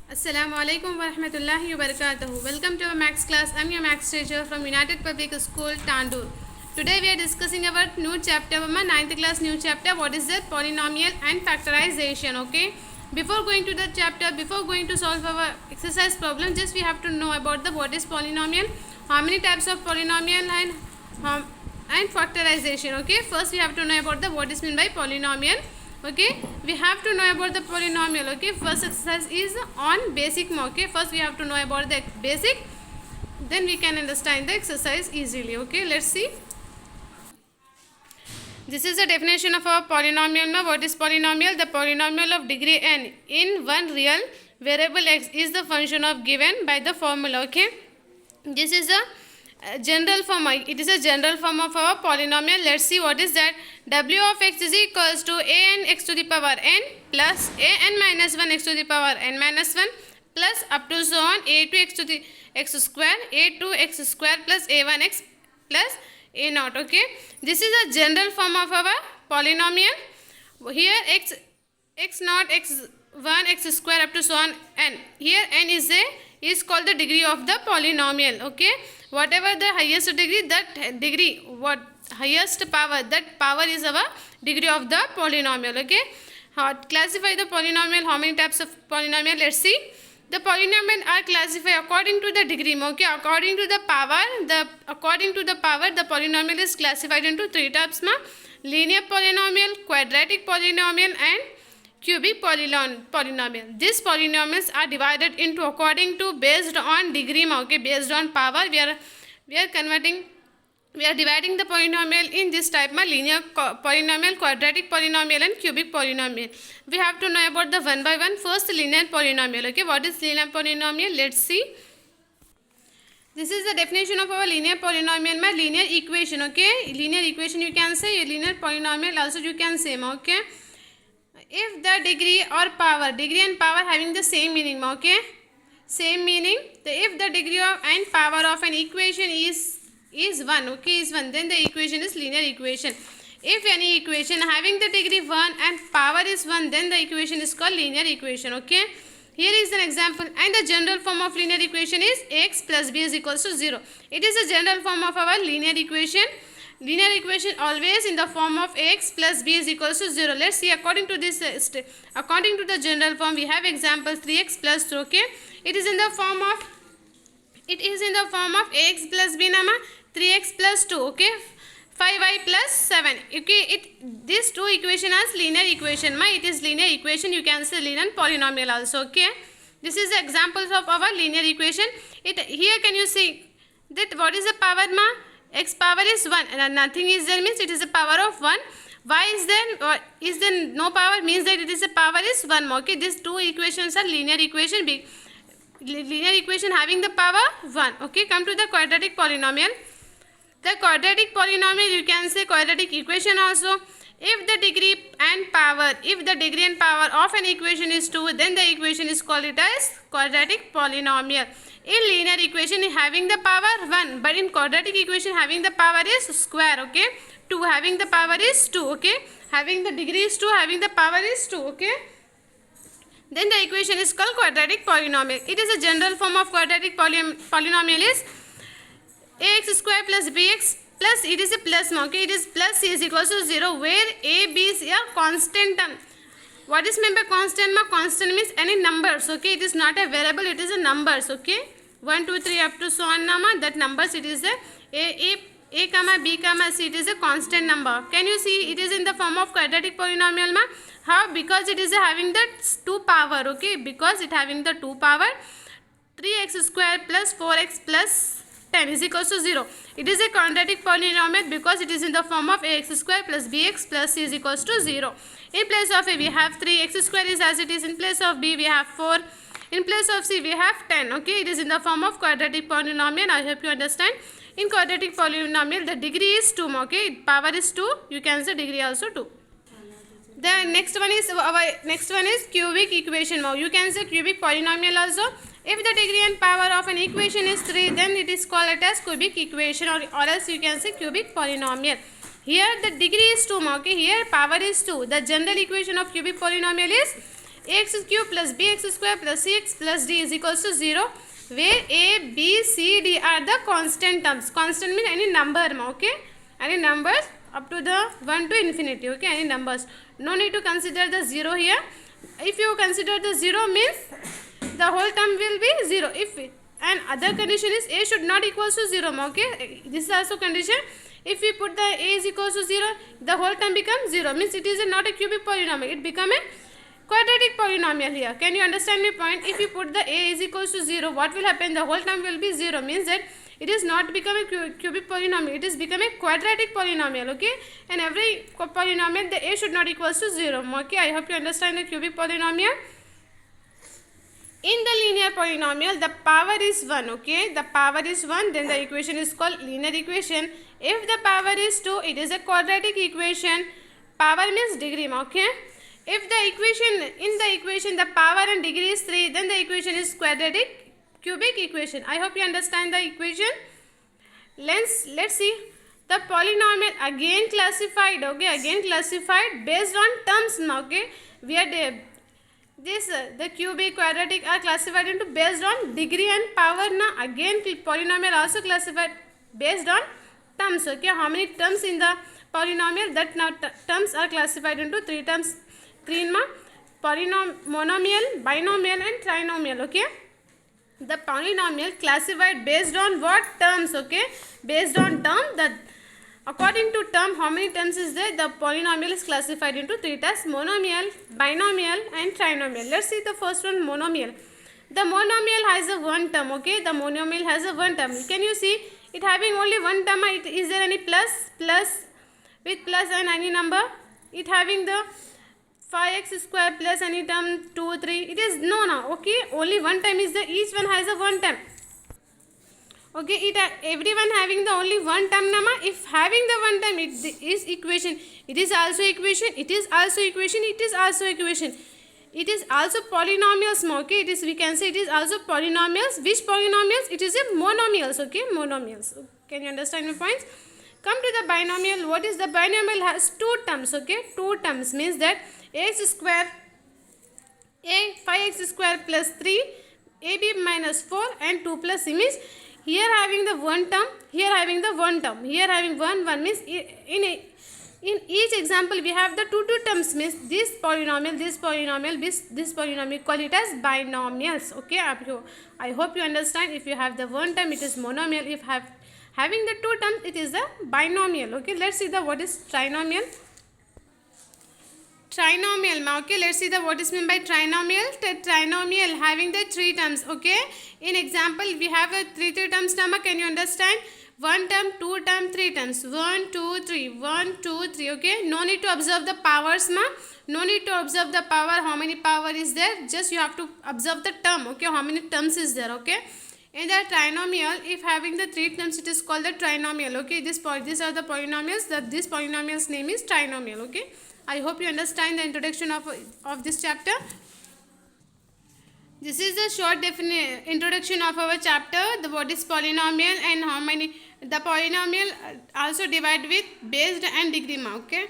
Assalamualaikum warahmatullahi wabarakatuh. Welcome to our maths class. I am your maths teacher from United Public School, Tandur. Today we are discussing our new chapter, my 9th class new chapter. What is that? Polynomial and factorization. Okay. Before going to the chapter, before going to solve our exercise problem, just we have to know about the what is polynomial, how many types of polynomial and factorization. Okay. First we have to know about the what is meant by polynomial. Okay, we have to know about the polynomial. Okay, first exercise is on basic. Okay, first we have to know about the basic, then we can understand the exercise easily. Okay, let's see. This is the definition of a polynomial. Now, what is polynomial? The polynomial of degree n in one real variable x is the function of given by the formula. Okay, this is a general form. It is a general form of our polynomial. Let's see what is that. W of x is equals to a n x to the power n plus a n minus 1 x to the power n minus 1 plus up to so on a 2 x to the x square, a 2 x square plus a 1 x plus a naught. Okay, this is a general form of our polynomial. Here x naught, x 1, x square up to so on n. Here n is called the degree of the polynomial. Okay, whatever the highest degree, that degree, what highest power, that power is our degree of the polynomial. Okay, classify the polynomial. How many types of polynomial? Let's see. The polynomial are classified according to the degree. Okay, according to the power, the polynomial is classified into three types. Linear polynomial, quadratic polynomial, and cubic polynomial. These polynomials are divided into according to based on degree. Okay, based on power, we are dividing the polynomial in this type, linear polynomial, quadratic polynomial, and cubic polynomial. We have to know about the one by one. First, linear polynomial. Okay, what is linear polynomial? Let's see. This is the definition of our linear polynomial, linear equation. Okay, linear equation you can say, linear polynomial also you can say. Okay, if the degree or power, degree and power having the same meaning. Okay, same meaning. If the degree of and power of an equation is 1, okay, is 1, then the equation is linear equation. If any equation having the degree 1 and power is 1, then the equation is called linear equation. Okay, here is an example. And the general form of linear equation is x plus b is equals to 0. It is a general form of our linear equation. Linear equation always in the form of x plus b is equals to 0. Let's see, according to this according to the general form, we have example 3x plus 2. Okay, it is in the form of x plus b, 3x plus 2. Okay, 5y plus 7. Okay, these two equation as linear equation. It is linear equation. You can say linear polynomial also. Okay, this is the examples of our linear equation. Here can you see that what is the power? X power is 1 and nothing is there, means it is a power of 1. Y is there no power, means that it is a power is 1. Okay, these two equations are linear equation. Linear equation having the power 1. Okay, come to the quadratic polynomial. The quadratic polynomial, you can say quadratic equation also. If the degree and power of an equation is 2, then the equation is called it as quadratic polynomial. In linear equation having the power 1, but in quadratic equation having the power is square. Okay, 2 having the power is 2. Okay, having the degree is 2, having the power is 2. Okay, then the equation is called quadratic polynomial. It is a general form of quadratic polynomial is ax square plus bx plus, it is a plus. Okay, it is plus c is equals to 0, where a, b is a constant term. What is meant by constant? Constant means any numbers. Okay, it is not a variable, it is a numbers. Okay, 1 2 3 up to so on, that numbers, it is a comma b comma c, it is a constant number. Can you see it is in the form of quadratic polynomial? How? Because it is having the 2 power. Okay, because it having the 2 power, 3x square plus 4x plus 10 is equals to 0. It is a quadratic polynomial because it is in the form of ax square plus bx plus c is equals to 0. In place of a we have 3, x square is as it is. In place of b we have 4. In place of c we have 10. Okay, it is in the form of quadratic polynomial. I hope you understand. In quadratic polynomial, the degree is 2. Okay, power is 2. You can say degree also 2. The next one is cubic equation. You can say cubic polynomial also. If the degree and power of an equation is 3, then it is called it as cubic equation, or else you can say cubic polynomial. Here the degree is 2. Okay, here power is 2. The general equation of cubic polynomial is ax cube plus bx square plus cx plus d is equals to 0, where a, b, c, d are the constant terms. Constant means any number, okay? Any numbers up to the 1 to infinity, okay? Any numbers. No need to consider the 0 here. If you consider the 0 means the whole term will be 0. If and other condition is a should not equals to 0, okay? This is also condition. If we put the a is equals to 0, the whole term becomes 0. Means it is not a cubic polynomial. It become a quadratic polynomial here. Can you understand my point? If you put the a is equals to 0, what will happen? The whole term will be 0. Means that it is not become a cubic polynomial. It is become a quadratic polynomial, okay? And every polynomial, the a should not equals to 0. Okay, I hope you understand the cubic polynomial. In the linear polynomial, the power is 1, okay? The power is 1, then the equation is called linear equation. If the power is 2, it is a quadratic equation. Power means degree, okay? If the equation, in the equation, the power and degree is 3, then the equation is quadratic cubic equation. I hope you understand the equation. Let's see. The polynomial again classified, okay? Again classified based on terms, okay? We are the cubic, quadratic are classified into based on degree and power. Now again polynomial also classified based on terms, okay? How many terms in the polynomial? That now terms are classified into 3 terms. 3 monomial, binomial and trinomial, okay? The polynomial classified based on what terms, okay? Based on term, that according to term, how many terms is there? The polynomial is classified into 3 types: monomial, binomial and trinomial. Let's see the first one, monomial. The monomial has a one term, okay? The monomial has a one term. Can you see it having only one term? Is there any plus with plus and any number? It having the 5x square plus any term 2, 3. It is no, okay? Only one term is there. Each one has a one term. Okay, everyone having the only one term, nama. If having the one term, it is equation. It is also equation. It is also equation. It is also equation. It is also polynomials, okay? It is, we can say it is also polynomials. Which polynomials? It is a monomials, okay? Monomials. Can you understand my points? Come to the binomial. What is the binomial? Has 2 terms, okay? 2 terms means that x square, 5x square plus 3, ab minus 4 and 2 plus c means here having the one term, here having the one term, here having one means in each example we have the two terms means this polynomial, this polynomial, call it as binomials, okay? I hope you understand. If you have the one term, it is monomial. If having the 2 terms, it is a binomial, okay? Let's see the what is trinomial. Trinomial, okay? Let's see the what is meant by trinomial. Trinomial having the 3 terms, okay? In example, we have a 3 terms, nama. Can you understand? 1 term, 2 term, 3 terms. 1, 2, 3. 1, 2, 3, okay? No need to observe the powers, ma. No need to observe the power. How many power is there? Just you have to observe the term, okay? How many terms is there, okay? In the trinomial, if having the 3 terms, it is called the trinomial, okay? These are the polynomials. This polynomial's name is trinomial, okay? I hope you understand the introduction of this chapter. This is the short introduction of our chapter, the what is polynomial and how many. The polynomial also divide with based and degree, okay?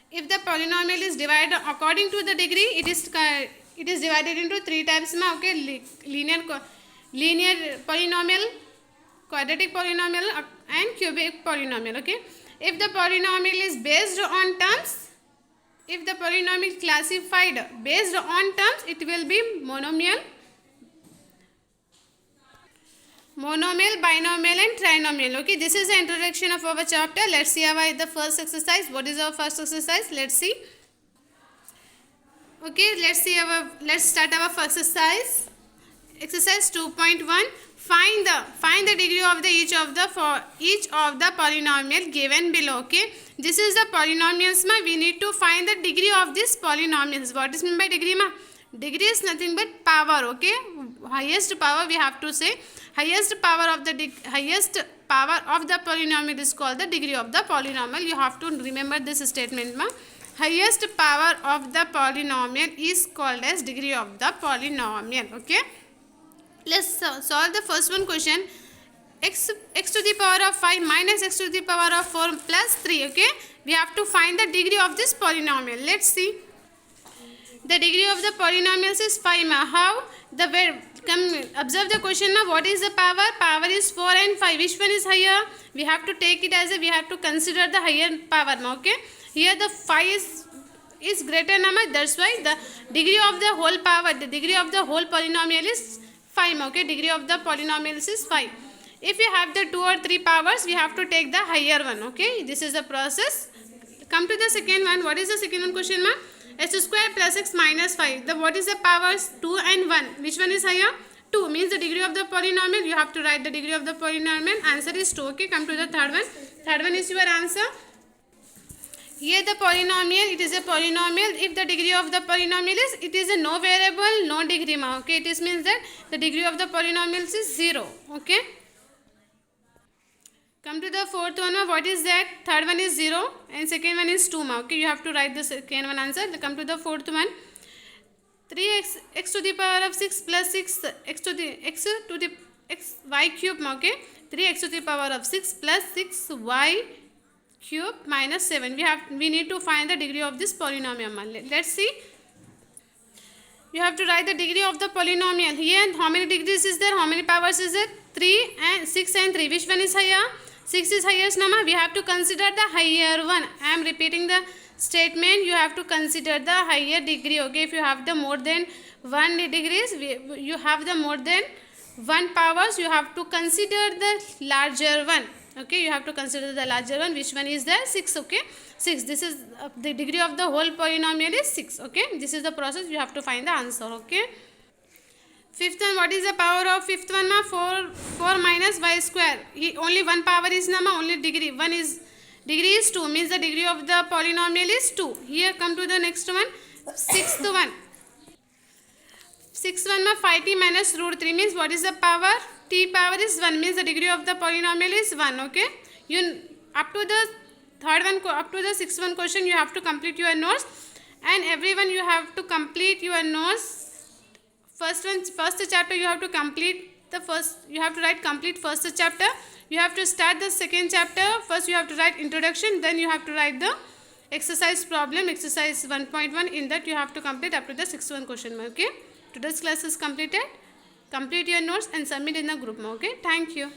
If the polynomial is divided according to the degree, it is divided into 3 types, okay? Linear polynomial, quadratic polynomial and cubic polynomial, okay? If the polynomial is based on terms, if the polynomial classified based on terms, it will be monomial, binomial and trinomial, okay? This is the introduction of our chapter. Let's see the first exercise. What is our first exercise? Let's see. Okay, let's start our first exercise. Exercise 2.1. Find the degree of each of the polynomial given below, okay? This is the polynomials, ma. We need to find the degree of this polynomials. What is meant by degree, ma? Degree is nothing but power, okay? Highest power, we have to say. Highest power of the polynomial is called the degree of the polynomial. You have to remember this statement, ma. Highest power of the polynomial is called as degree of the polynomial, okay? Let's solve the first one question. X to the power of 5 minus x to the power of 4 plus 3, okay? We have to find the degree of this polynomial. Let's see. The degree of the polynomials is 5 ma. How? The come observe the question ma. What is the power? Power is 4 and 5. Which one is higher? We have to take it as a, we have to consider the higher power ma. Okay. Here the 5 is greater number. That's why the degree of the whole power, the degree of the whole polynomial is 5 ma. Okay. Degree of the polynomials is 5. If you have the 2 or 3 powers, we have to take the higher one. Okay. This is the process. Come to the second one. What is the second one question ma? X square plus x minus 5. The what is the powers? 2 and 1. Which one is higher? 2 means the degree of the polynomial. You have to write the degree of the polynomial. Answer is 2. Okay. Come to the third one. Third one is your answer. Here the polynomial, it is a polynomial. If the degree of the polynomial is, it is a no variable, no degree ma. Okay. It is means that the degree of the polynomials is 0. Okay. Come to the fourth one. What is that? Third one is 0 and second one is 2 ma. Okay, you have to write the second one answer. Come to the fourth one. 3x to the power of 6 plus 6 x to the x y cube ma. Okay, 3x to the power of 6 plus 6 y cube minus 7. We need to find the degree of this polynomial ma. Let's see. You have to write the degree of the polynomial. Here how many degrees is there? How many powers is there? 3 and 6 and 3. Which one is higher? 6 is highest number. We have to consider the higher one. I am repeating the statement. You have to consider the higher degree. Okay, if you have the more than 1 degrees, you have the more than 1 powers, you have to consider the larger one. Okay, you have to consider the larger one. Which one is there? 6. Okay, 6. This is the degree of the whole polynomial is 6. Okay, this is the process. You have to find the answer. Okay. Fifth one, what is the power of fifth one ma? 4 minus y square. Only one power is na ma, only degree. Degree is 2 means the degree of the polynomial is 2. Here come to the next one. Sixth one. Sixth one ma 5t minus root 3 means what is the power? T power is 1 means the degree of the polynomial is 1. Okay. You up to the third one, up to the sixth one question, you have to complete your notes, and everyone you have to complete your notes. First chapter you have to complete the first, you have to write complete first chapter. You have to start the second chapter. First you have to write introduction, then you have to write the exercise problem, exercise 1.1. In that you have to complete up to the 6th question. Okay, today's class is completed. Complete your notes and submit in the group. Okay, thank you.